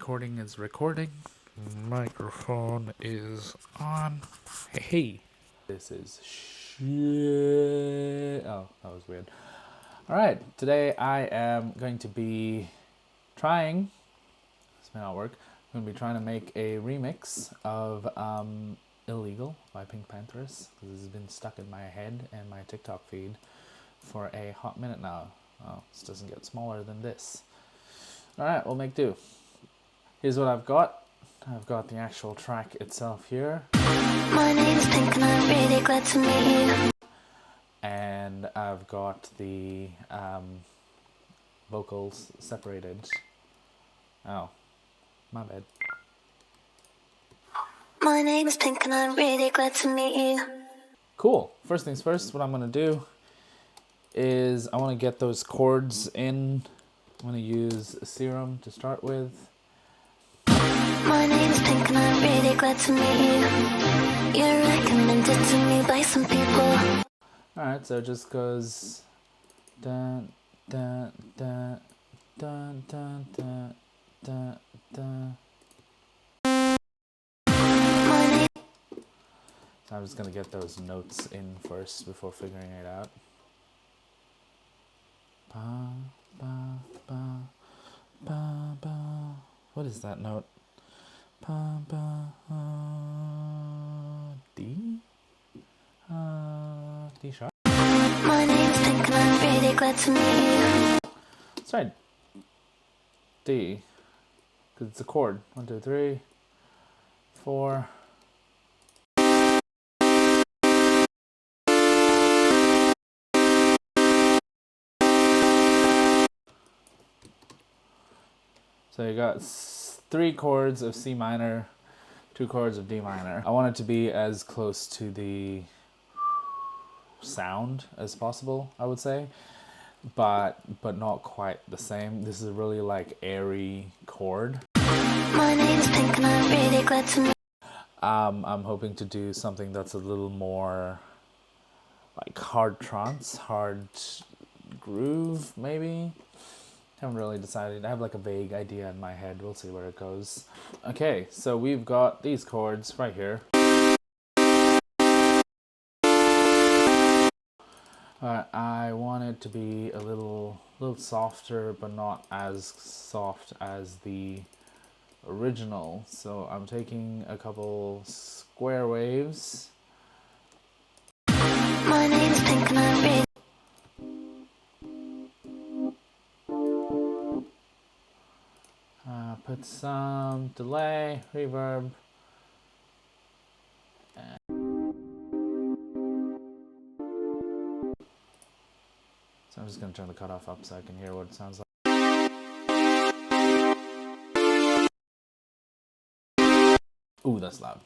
recording is recording. Microphone is on. Hey. This is shit. Oh, that was weird. Alright, today I am going to be trying, this may not work, I'm going to be trying to make a remix of Illegal by Pinkpantheress, because this has been stuck in my head and my TikTok feed for a hot minute now. Oh, this doesn't get smaller than this. Alright, we'll make do. Here's what I've got. I've got the actual track itself here. My name's Pink and I'm really glad to meet you. And I've got the vocals separated. Oh, my bad. My name is Pink and I'm really glad to meet you. Cool. First things first, what I'm going to do is I want to get those chords in. I'm going to use Serum to start with. My name is Pink and I'm really glad to meet you. You're recommended to me by some people. Alright, so it just goes dun dun dun dun dun dun dun dun. So I'm just gonna get those notes in first before figuring it out. Ba ba ba ba ba. What is that note? Ba ba D? D sharp. My name's Pink and I'm really glad to meet you. Sorry, D, because it's a chord. 1, 2, 3, 4. So you got 3 chords of C minor, 2 chords of D minor. I want it to be as close to the sound as possible, I would say, but not quite the same. This is a really like airy chord. My name's Pink and I'm really glad to meet you. I'm hoping to do something that's a little more like hard trance, hard groove, maybe. Haven't really decided. I have like a vague idea in my head. We'll see where it goes. Okay, so we've got these chords right here. I want it to be a little softer, but not as soft as the original. So I'm taking a couple square waves. My name's Pink and I'm really. Put some delay, reverb. So I'm just going to turn the cutoff up so I can hear what it sounds like. Ooh, that's loud.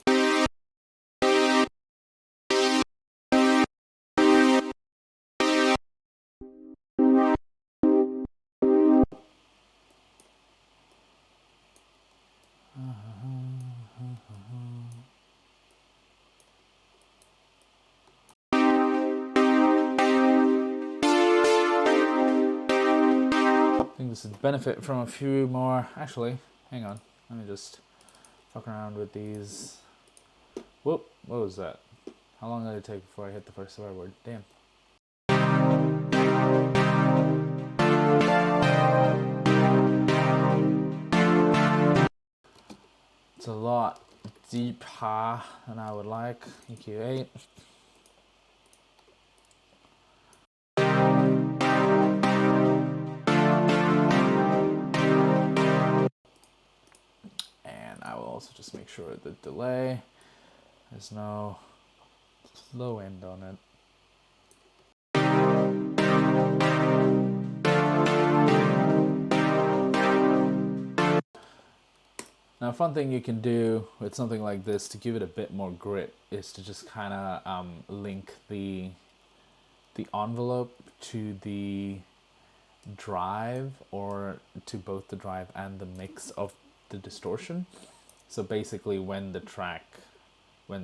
I think this would benefit from a few more. Actually, hang on. Let me just fuck around with these. Whoop, what was that? How long did it take before I hit the first swear word? Damn. It's a lot deeper than I would like. EQ8. And I will also just make sure the delay, there's no low end on it. Now, a fun thing you can do with something like this to give it a bit more grit is to just kind of link the envelope to the drive, or to both the drive and the mix of the distortion. So basically when the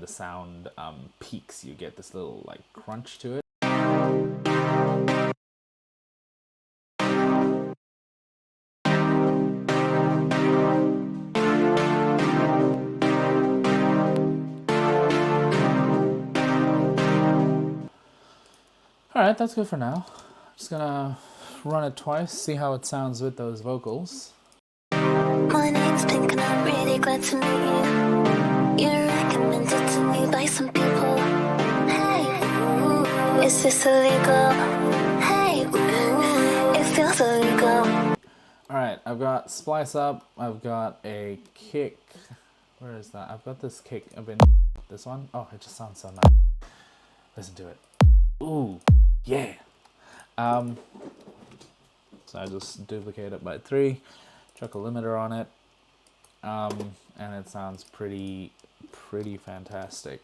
sound peaks, you get this little like crunch to it. Alright, that's good for now. Just gonna run it twice, see how it sounds with those vocals. My name's Pink and I'm really glad to meet you. You're recommended to me by some people. Hey, ooh, is this illegal? Hey, ooh, it feels illegal. Alright, I've got splice up, I've got a kick. Where is that? I've got this kick. I've been this one. Oh, it just sounds so nice. Listen to it. Ooh, yeah. So I just duplicate it by 3, chuck a limiter on it, and it sounds pretty fantastic.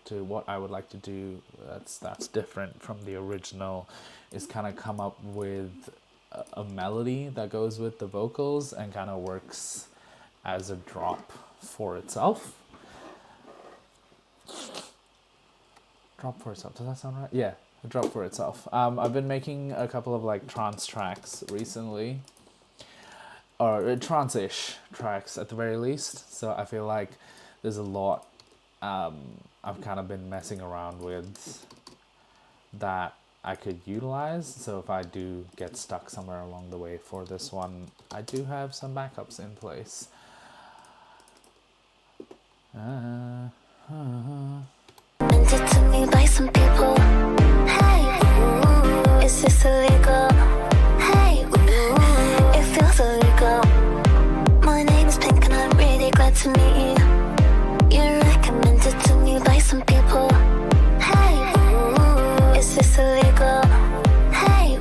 What I would like to do that's different from the original is kind of come up with a melody that goes with the vocals and kind of works as a drop for itself. Drop for itself, does that sound right? Yeah, a drop for itself. I've been making a couple of like trance tracks recently, or trance-ish tracks at the very least, so I feel like there's a lot I've kind of been messing around with that I could utilize, so if I do get stuck somewhere along the way for this one, I do have some backups in place. Recommended to me by some people. Hey, ooh, is this illegal? Hey, ooh, it feels illegal. My name's Pink and I'm really glad to meet you. You're recommended to me by some people. Hey, ooh, is this illegal? Hey,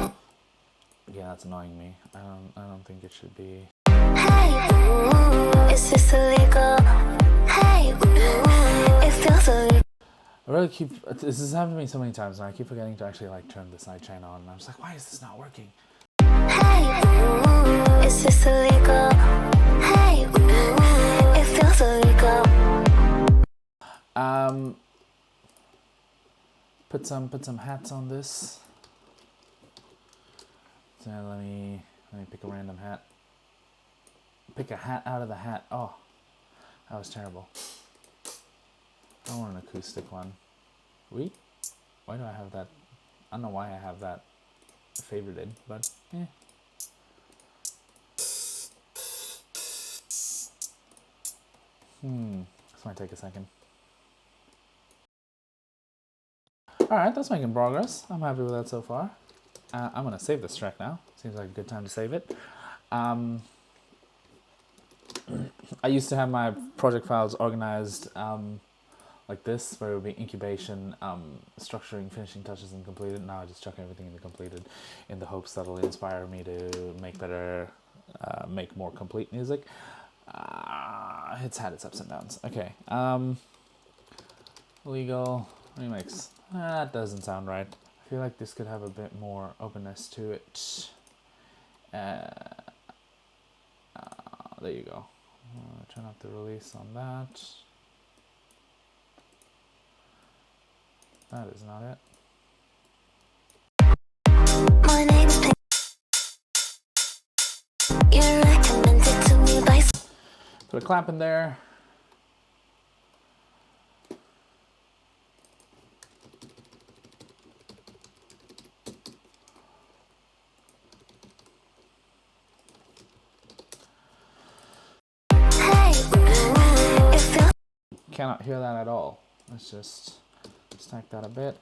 Yeah, that's annoying me. I don't think it should be. hey, ooh, is this illegal? Hey, ooh, it feels illegal. I really this has happened to me so many times, and I keep forgetting to actually like turn the sidechain on, and I'm just like, why is this not working? Hey, ooh, is this illegal? Hey, ooh, it feels illegal. Put some hats on this. So let me pick a random hat. Pick a hat out of the hat. Oh, that was terrible. I want an acoustic one. Why do I have that? I don't know why I have that favorited, but eh. This might take a second. Alright, that's making progress. I'm happy with that so far. I'm gonna save this track now. Seems like a good time to save it. I used to have my project files organized like this, where it would be incubation, structuring, finishing touches, and completed. Now I just chuck everything into completed in the hopes that it'll inspire me to make better, make more complete music. It's had its ups and downs. Okay. Legal remix. That doesn't sound right. I feel like this could have a bit more openness to it. There you go. Turn up the release on that. That is not it. My name's Pink. You're recommended to me by. Put a clap in there. Hey, ooh, it feels. Cannot hear that at all. Let's just stack that a bit.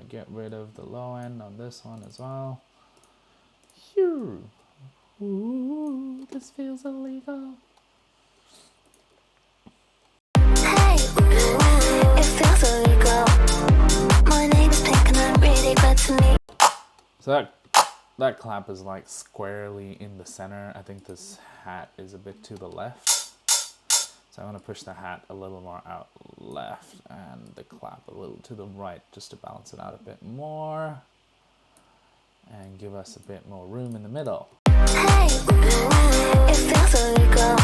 Get rid of the low end on this one as well. Phew. Ooh, this feels illegal. Hey, ooh, it feels illegal. My name's Pink and I'm really glad to meet. So that clap is like squarely in the center. I think this hat is a bit to the left. So I'm going to push the hat a little more out left and the clap a little to the right just to balance it out a bit more and give us a bit more room in the middle. Hey, ooh, it feels illegal.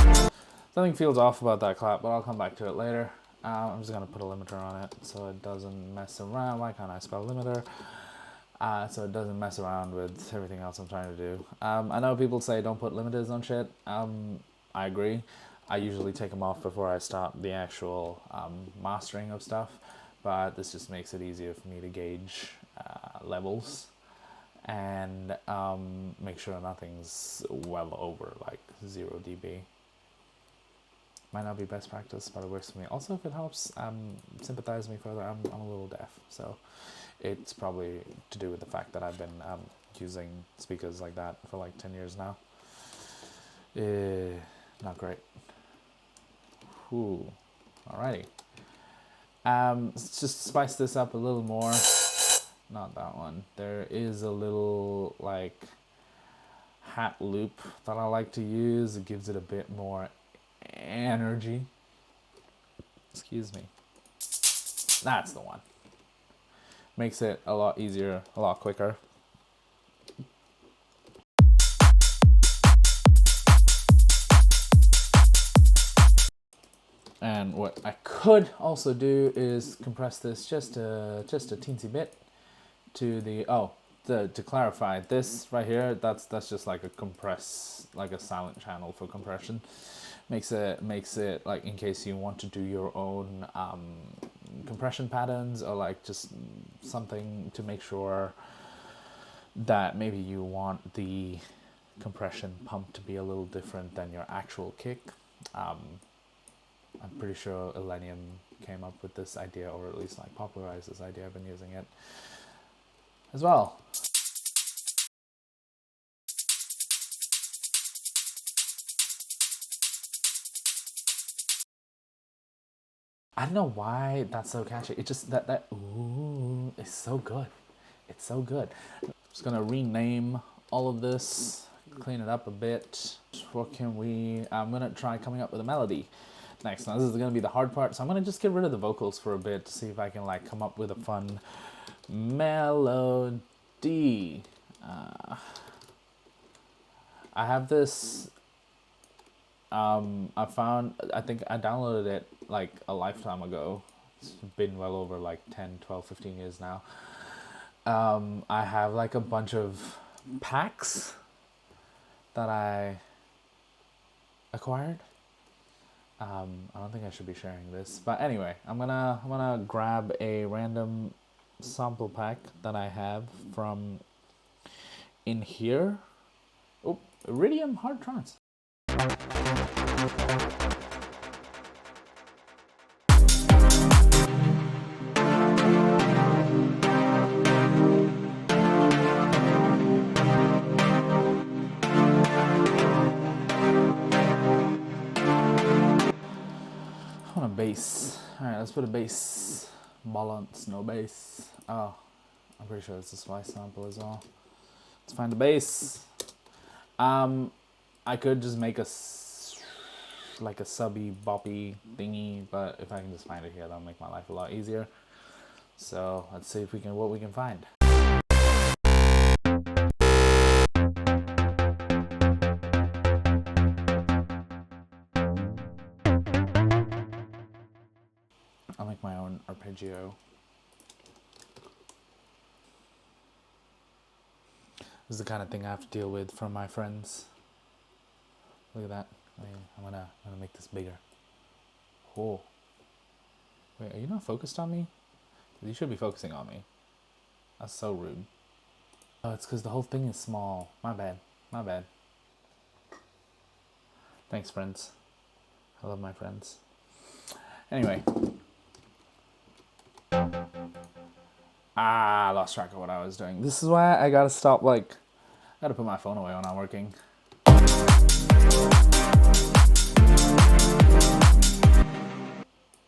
Something feels off about that clap, but I'll come back to it later. I'm just going to put a limiter on it so it doesn't mess around. Why can't I spell limiter? So it doesn't mess around with everything else I'm trying to do. I know people say don't put limiters on shit. I agree. I usually take them off before I start the actual mastering of stuff. but this just makes it easier for me to gauge levels and make sure nothing's well over like 0 dB. Might not be best practice, but it works for me. Also, if it helps sympathize me further, I'm a little deaf, so it's probably to do with the fact that I've been using speakers like that for like 10 years now. Not great. Ooh, alrighty. Let's just spice this up a little more. Not that one. There is a little like hat loop that I like to use. It gives it a bit more energy. Excuse me. That's the one. Makes it a lot easier, a lot quicker. And what I could also do is compress this just a teensy bit to the to clarify, this right here, that's just like a compress, like a silent channel for compression. Makes it like in case you want to do your own compression patterns, or like just something to make sure that maybe you want the compression pump to be a little different than your actual kick. I'm pretty sure Illenium came up with this idea, or at least like popularized this idea. I've been using it as well. I don't know why that's so catchy. It just that ooh, it's so good. It's so good. I'm just gonna rename all of this, clean it up a bit. What can we? I'm gonna try coming up with a melody next. Now this is gonna be the hard part, so I'm gonna just get rid of the vocals for a bit to see if I can like come up with a fun melody. I have this. I think I downloaded it like a lifetime ago. It's been well over like 10, 12, 15 years now. I have like a bunch of packs that I acquired. I don't think I should be sharing this, but anyway, I'm gonna grab a random sample pack that I have from in here. Oh, Iridium Hard Trance. I want a bass. Alright, let's put a bass. Balance, no bass. Oh, I'm pretty sure it's a splice sample as well. Let's find the bass. I could just make like a subby boppy thingy, but if I can just find it here, that'll make my life a lot easier. So let's see if we can what we can find. I'll make my own arpeggio. This is the kind of thing I have to deal with from my friends. Look at that. I'm gonna make this bigger. Oh. Wait, are you not focused on me? You should be focusing on me. That's so rude. Oh, it's because the whole thing is small. My bad. My bad. Thanks, friends. I love my friends. Anyway. I lost track of what I was doing. This is why I gotta stop, like, I gotta put my phone away when I'm working.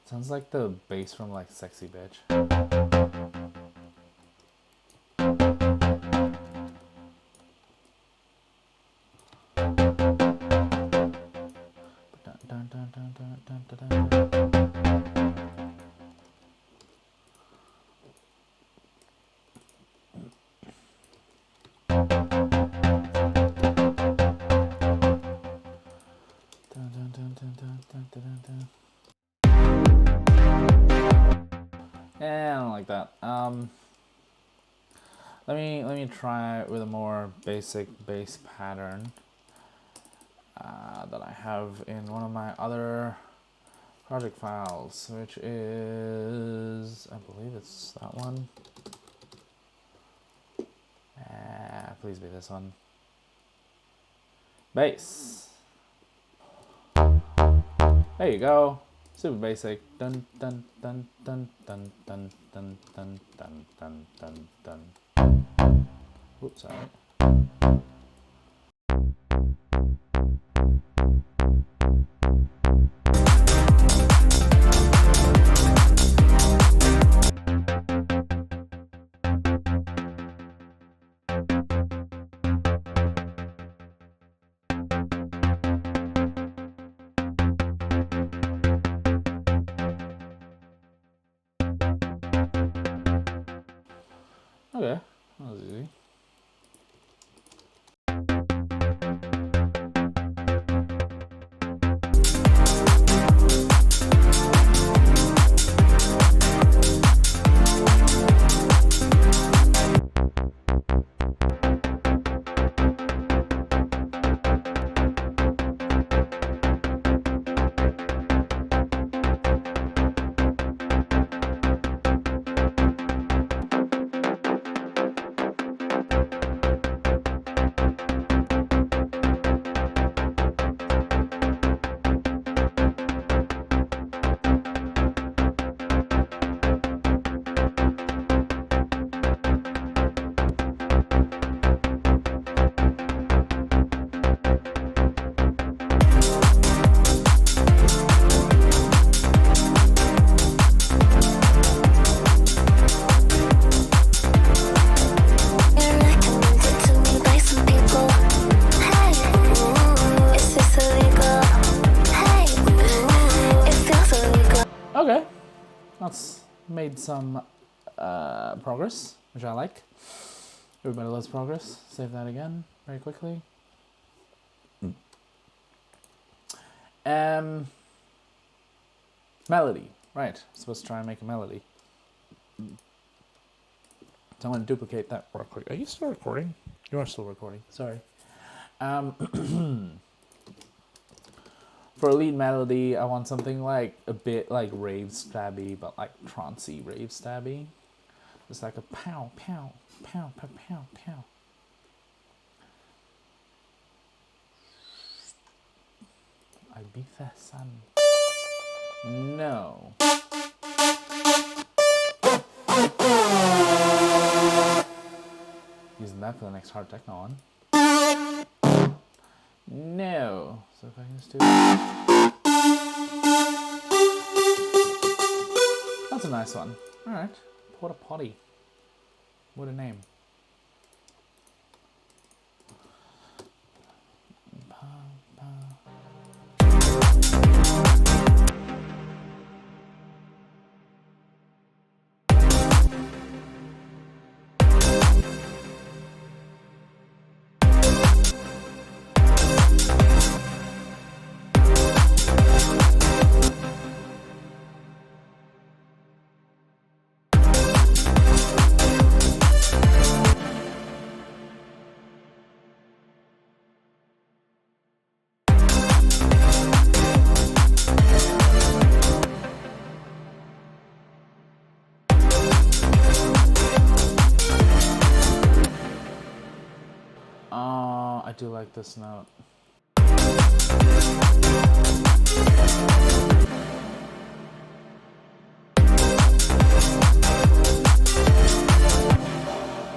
Sounds like the bass from, like, Sexy Bitch. Yeah, I don't like that. Let me try with a more basic bass pattern that I have in one of my other project files, which is, I believe it's that one. Please be this one. Bass. There you go. Super basic. Dun dun dun dun dun dun dun dun dun dun dun dun. Oops, sorry. Okay, that was easy. Okay, that's made some progress, which I like. Everybody loves progress. Save that again very quickly. Melody, right? Supposed to try and make a melody. So I'm going to duplicate that real quick. Are you still recording? You are still recording. Sorry. For a lead melody, I want something like a bit like rave stabby, but like trancey rave stabby. It's like a pow, pow, pow, pow, pow, pow. Ibiza Sun. No. Using that for the next hard techno one. No. So if I can just do that's a nice one. Alright. Porta Potty. What a name. I do like this note.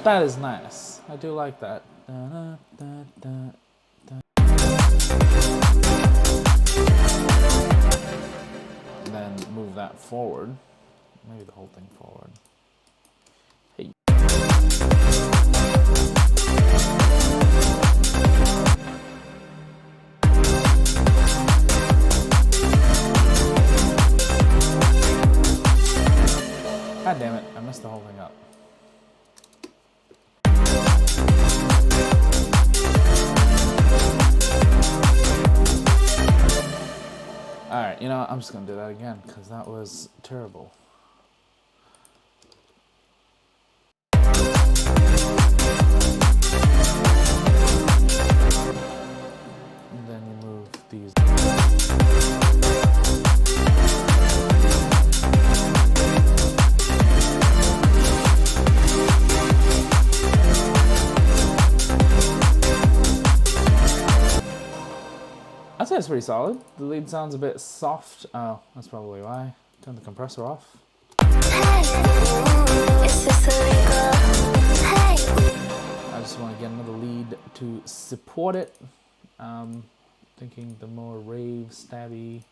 That is nice. I do like that. Da, da, da, da. And then move that forward. Maybe the whole thing forward. Hey. God damn it, I messed the whole thing up. Alright, you know what? I'm just gonna do that again because that was terrible. And then you move these. it's pretty solid. The lead sounds a bit soft. Oh, that's probably why. Turn the compressor off. Hey, is this illegal? Hey. I just want to get another lead to support it. Thinking the more rave stabby.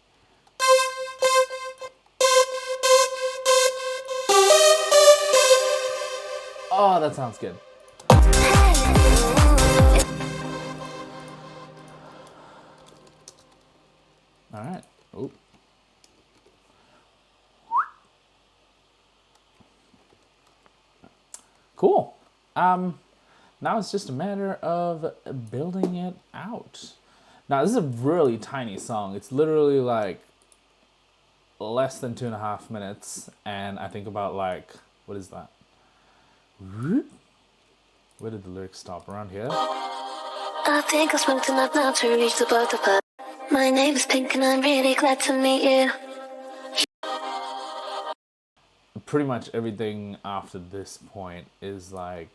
Oh, that sounds good. All right. Oop. Cool. Now it's just a matter of building it out. Now this is a really tiny song. It's literally like less than 2.5 minutes, and I think about like, what is that? Where did the lyrics stop? Around here? I think I spoke enough now to reach the butterfly. My name is Pink and I'm really glad to meet you. Pretty much everything after this point is like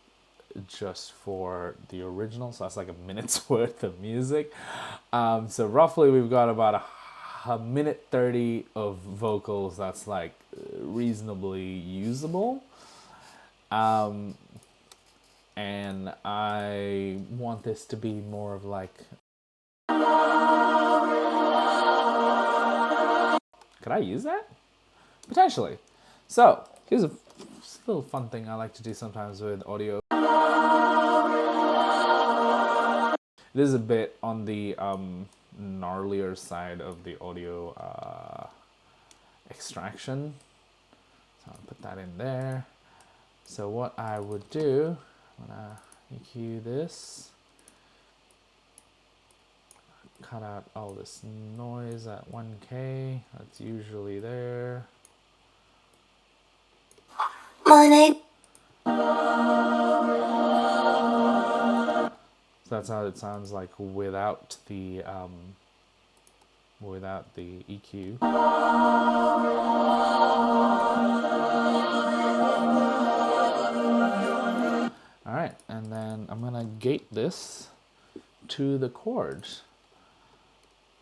just for the original, so that's like a minute's worth of music. So roughly we've got about a minute 30 of vocals that's like reasonably usable. And I want this to be more of like... Could I use that? Potentially. So, here's a little fun thing I like to do sometimes with audio. It is a bit on the gnarlier side of the audio extraction. So I'll put that in there. So what I would do, I'm gonna EQ this, cut out all this noise at 1K, that's usually there. My name. So that's how it sounds like without the EQ. All right, and then I'm gonna gate this to the chords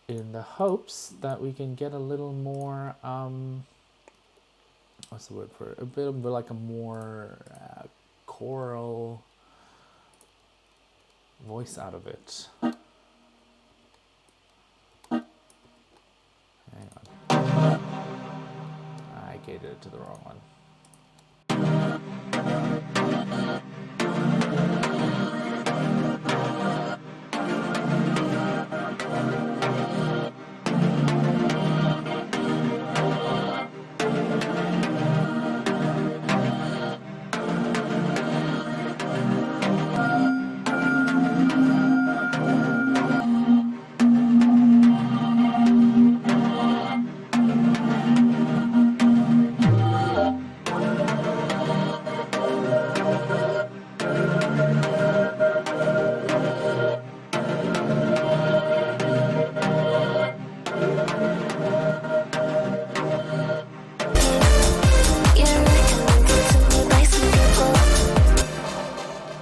in the hopes that we can get a little more what's the word for it? A bit of like a more choral voice out of it. Hang on. I gated it to the wrong one.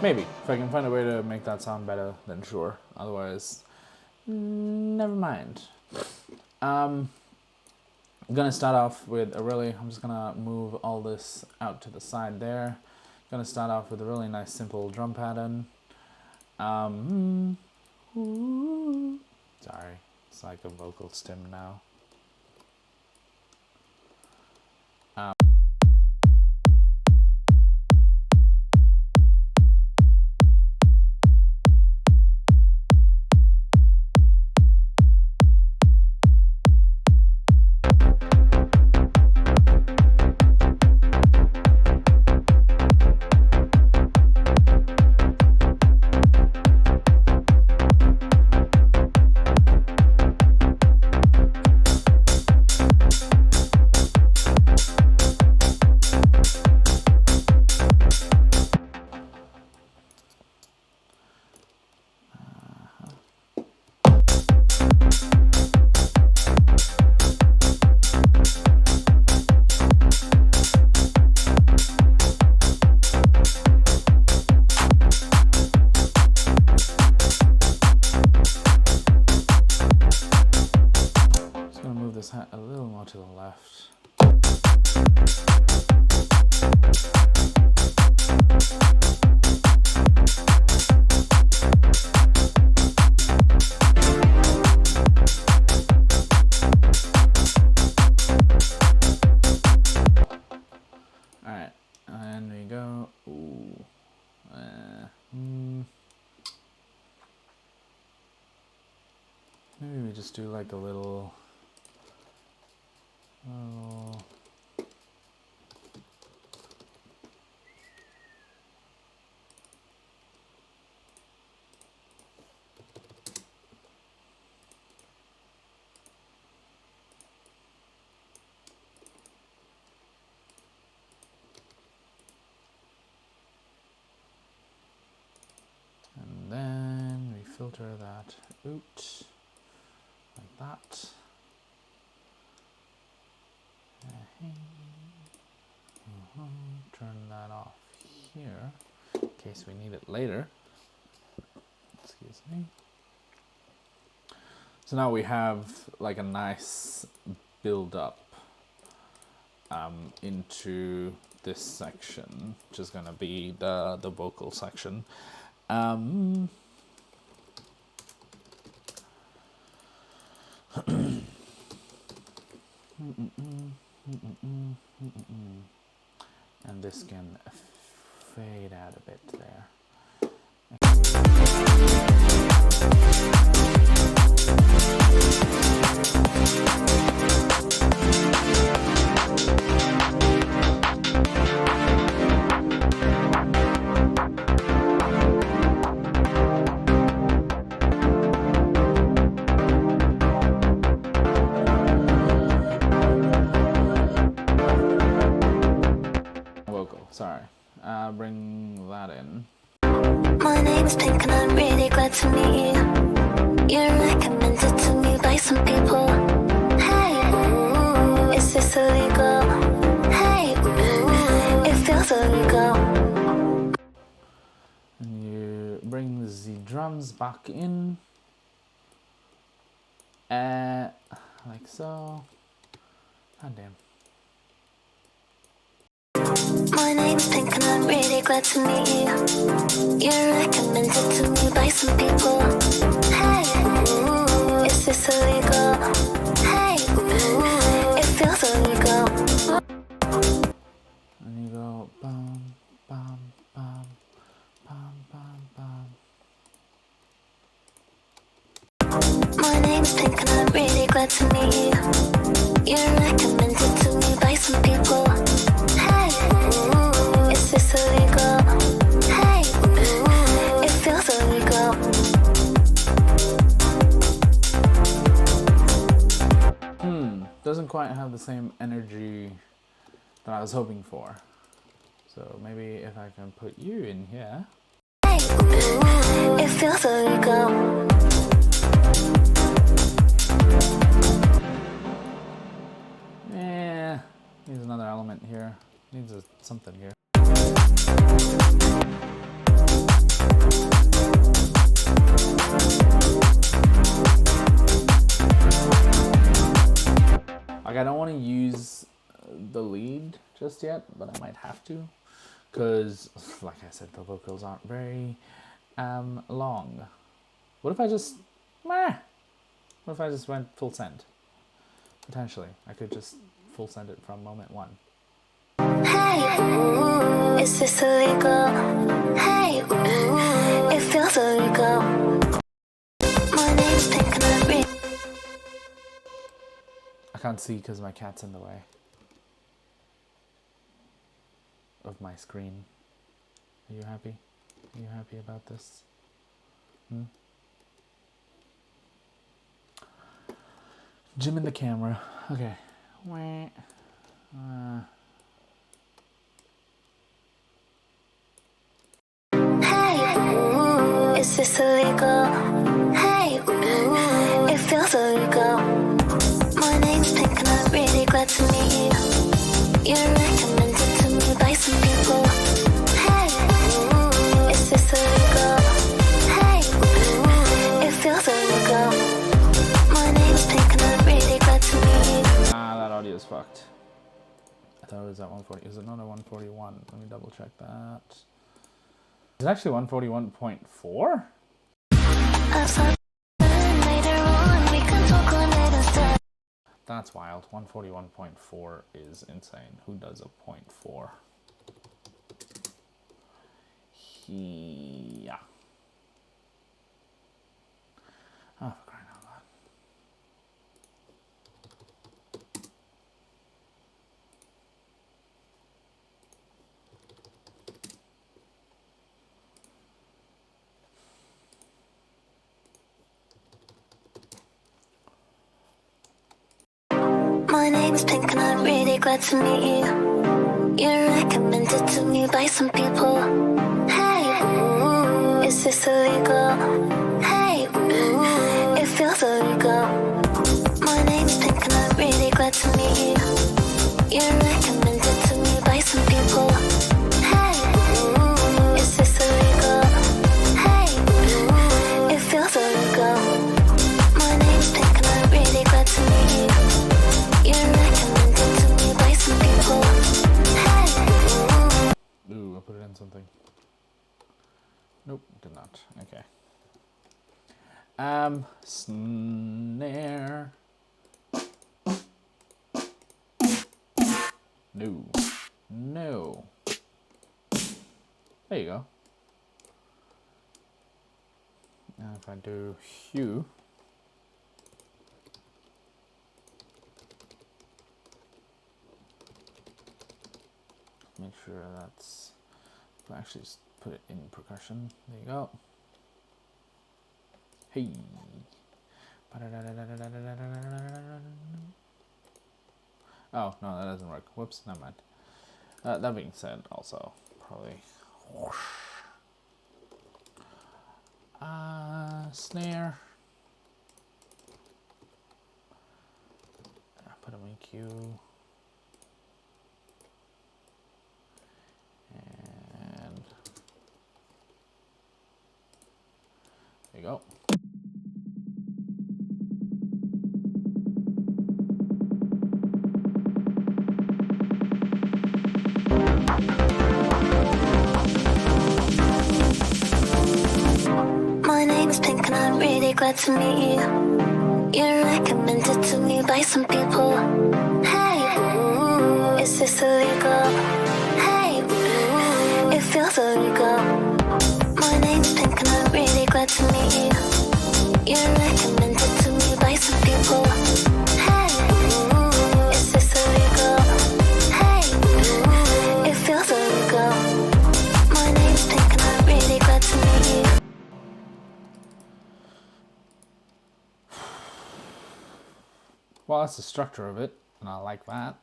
Maybe. If I can find a way to make that sound better, then sure. Otherwise, never mind. I'm gonna start off with I'm just gonna move all this out to the side there. Gonna start off with a really nice simple drum pattern. Sorry, it's like a vocal stem now. just do like a little. Oh. And then we filter that out like that. Turn that off here in case we need it later. Excuse me. So now we have like a nice build up into this section, which is going to be the vocal section. And this can fade out a bit there. Sorry, bring that in. My name's Pink and I'm really glad to meet you. You're recommended to me by some people. Hey, ooh, is this illegal? Hey, ooh, it feels illegal. And you bring the drums back in. Like so. God damn. My name's Pink and I'm really glad to meet you. You're recommended to me by some people. Hey, ooh, is this illegal? Hey, ooh, it feels illegal. And you go bum, bum, bum, bum, bum, bum. My name's Pink and I'm really glad to meet you. You're recommended to me by some people. Hey, ooh, is this illegal? Hey, ooh, it feels illegal. Doesn't quite have the same energy that I was hoping for. So maybe if I can put you in here. Hey, ooh, it feels illegal. Yeah, needs another element here. Needs something here. Like, I don't want to use the lead just yet, but I might have to, because, like I said, the vocals aren't very long. What if I just, what if I just went full send? Potentially, I could just full send it from moment one. Hey, ooh, is this illegal? Hey, ooh, it feels illegal. My name's Pink and I'm really. I can't see because my cat's in the way of my screen. Are you happy? Are you happy about this? Jim in the camera. Okay. Hey, ooh, is this illegal? Hey, ooh, it feels illegal. My name's Pink and I'm really glad to meet you. You're recommended to me by some people. Hey, ooh, is this illegal? Hey, ooh, it feels illegal. My name's Pink and I'm really glad to meet you. That audio is fucked. I thought it was at 140. Is it not at 141? Let me double check that. Is it actually 141.4? That's wild. 141.4 is insane. Who does a 0.4? Yeah. Oh, for crying out loud. name's Pink and I'm really glad to meet you. You're recommended to me by some people. Hey, ooh, is this illegal? Hey, ooh, it feels illegal. My name's Pink and I'm really glad to meet you. You're recommended to me by some people. Hey, ooh, is this illegal? Hey, ooh, it feels illegal. My name's Pink and I'm really glad to meet you. You're recommended to me by some people. Hey, ooh. Ooh, I put it in something. Nope, did not. Okay. Snare. No. No. There you go. Now if I do hue. Make sure that's, I'll actually just put it in percussion. There you go. Hey. Oh, no, that doesn't work. Whoops, never mind. That being said, also, probably snare. Put a EQ. And there you go. My name's Pink and I'm really glad to meet you. You're recommended to me by some people. Hey, ooh, is this illegal? Hey, ooh, it feels illegal. My name's Pink and I'm really glad to meet you. You're recommended to me by some people. Hey, ooh, is this illegal? Hey, ooh, it feels illegal. My name's Pink and I'm really glad to meet you. Well, that's the structure of it, and I like that.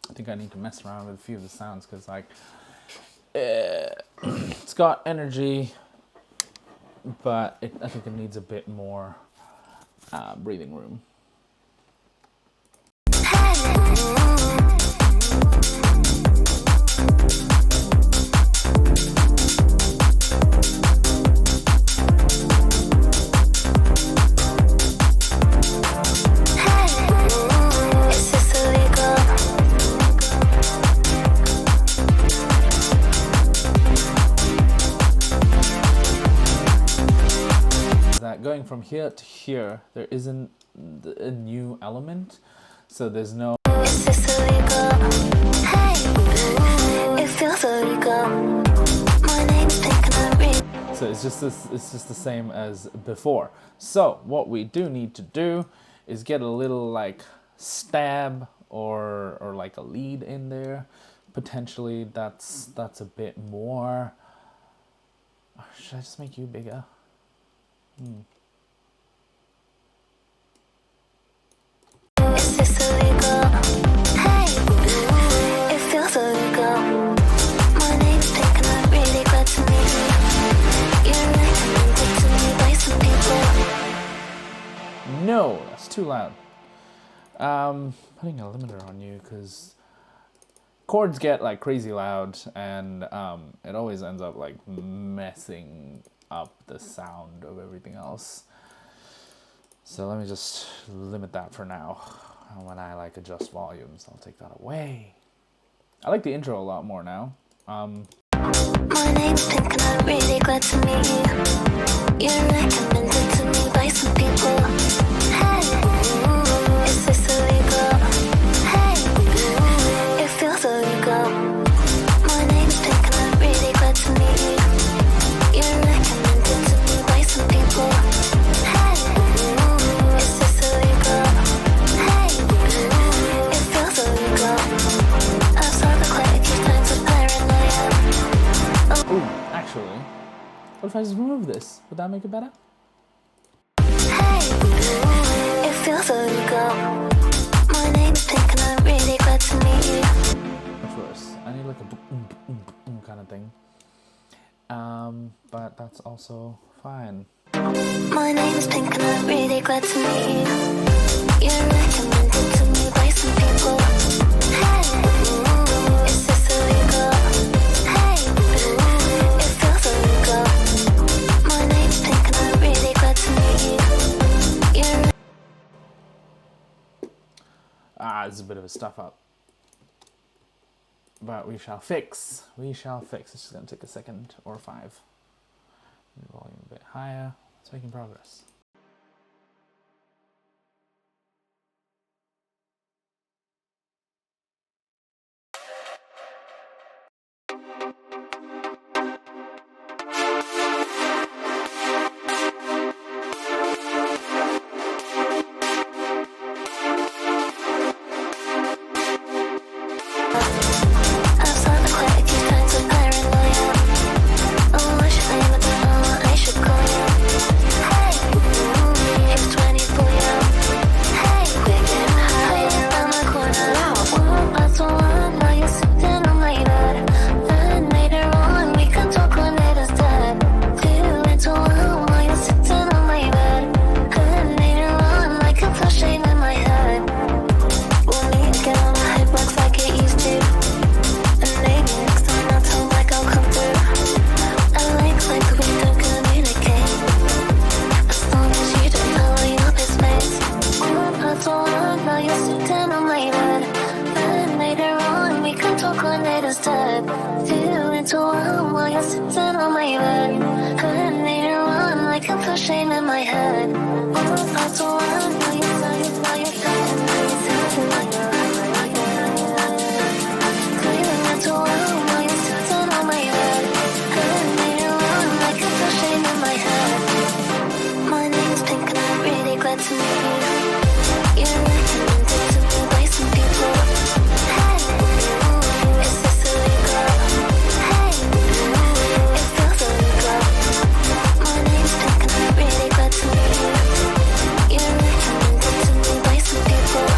I think I need to mess around with a few of the sounds because, like, it's got energy, but I think it needs a bit more breathing room. Going from here to here, there isn't a new element, so there's no. Is this illegal? Hey, ooh, it feels illegal. My name's Pink and I'm really. So it's just this. It's just the same as before. So what we do need to do is get a little like stab or like a lead in there. Potentially, that's a bit more. Should I just make you bigger? Is this illegal? Hey, ooh, it feels illegal. My name's Pink and I'm really glad to meet you. You're recommended to me by some people. No, that's too loud. Putting a limiter on you because chords get like crazy loud, and it always ends up like messing up the sound of everything else. So let me just limit that for now. And when I like adjust volumes, I'll take that away. I like the intro a lot more now. My name's Pink and I'm really glad to meet you. You're recommended to me by some people. Hey, ooh, is this illegal? Hey, ooh, it feels illegal. My name's Pink and I'm really glad to meet you. You're recommended to me by some people. Hey, ooh, is this illegal? Hey, ooh, it feels illegal. I've solved quite a few times with paranoia. Ooh, actually, what if I just remove this? Would that make it better? Hey, it feels illegal. My name name is Pink and I'm really glad to meet you. Of course, I need like a kind of thing. But that's also fine. My name is Pink and I'm really glad to meet you. You're recommended to me by some people. Hey, is this illegal? Hey, it feels illegal. My name is Pink and I'm really glad to meet you. You're This is a bit of a stuff up. But we shall fix. We shall fix. It's just going to take a second or 5. Volume a bit higher. It's making progress. I've signed quite a few times with paranoia. Oh, I should name it, I should call you. Hey, it's 24 now. Hey, we're getting high around the corner. One plus one, now you're sitting on my bed. Then later on, we can talk when it is dead. 2 into 1, while you're sitting on my bed. Then later on, like a flashing in my head. We'll meet again on the hitbox like it used to. And maybe next time I'll tell like I'll come through. I like we don't communicate. As long as you don't tell me your business. 1 plus 1, now you're sitting on my bed. Then later on, we can talk when it is dead. 2 into 1, while you're sitting on my bed. Then later on, like a flash shame in my head. 1 plus 1, now you're sitting, now you're sitting, now you're sitting, now you're glad to meet you. You're recommended to me by some people. Hey, is this illegal? Hey, it feels illegal. My name's Pink and I'm really glad to meet you. You're recommended to me by some people.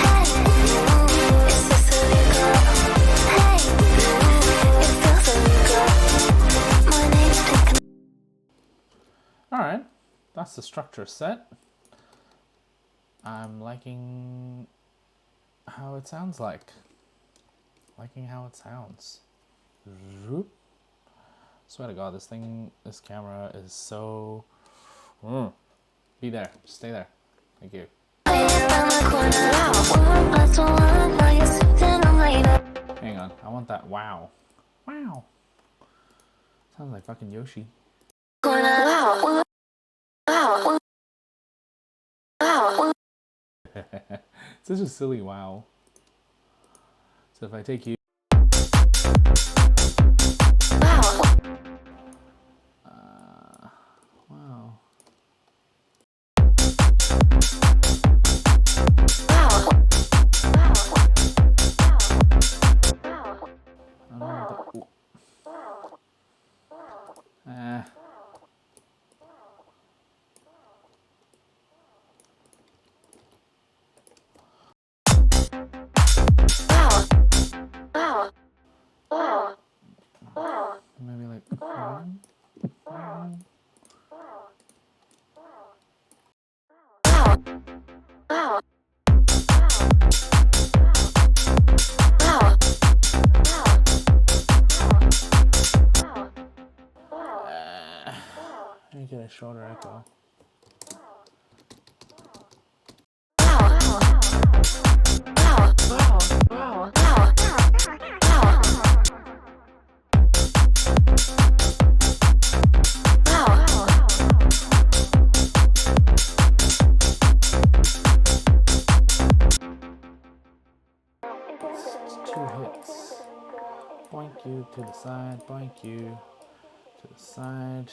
Hey, is this illegal? Hey, it feels illegal. My name's Pink and Alright, that's the structure set. I'm liking how it sounds like. Liking how it sounds. Zoop. Swear to God, this camera is so... Be there. Stay there. Thank you. Hang on. I want that wow. Wow. Sounds like fucking Yoshi. Such a silly wow. So if I take you... wow. Maybe like... Let me get a shorter echo. Boink you to the side, boink you to the side.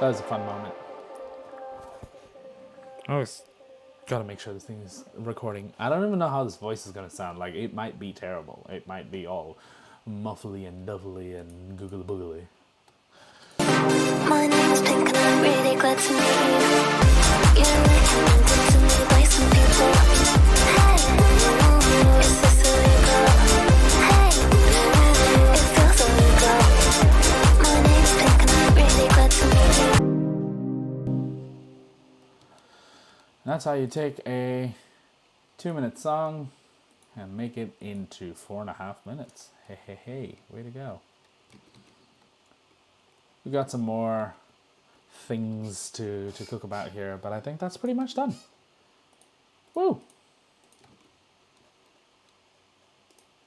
That was a fun moment. I always gotta make sure this thing is recording. I don't even know how this voice is gonna sound. Like, it might be terrible. It might be all muffly and duffly and googly boogly. My name is Pink and I'm really glad to meet you. You're recommended to me by some people. Hey, is this illegal? Hey, it feels illegal. My name is Pink and I'm really glad to meet you. And that's how you take a 2-minute song and make it into 4.5 minutes. Hey, hey, hey, way to go. We got some more things to cook about here, but I think that's pretty much done. Woo!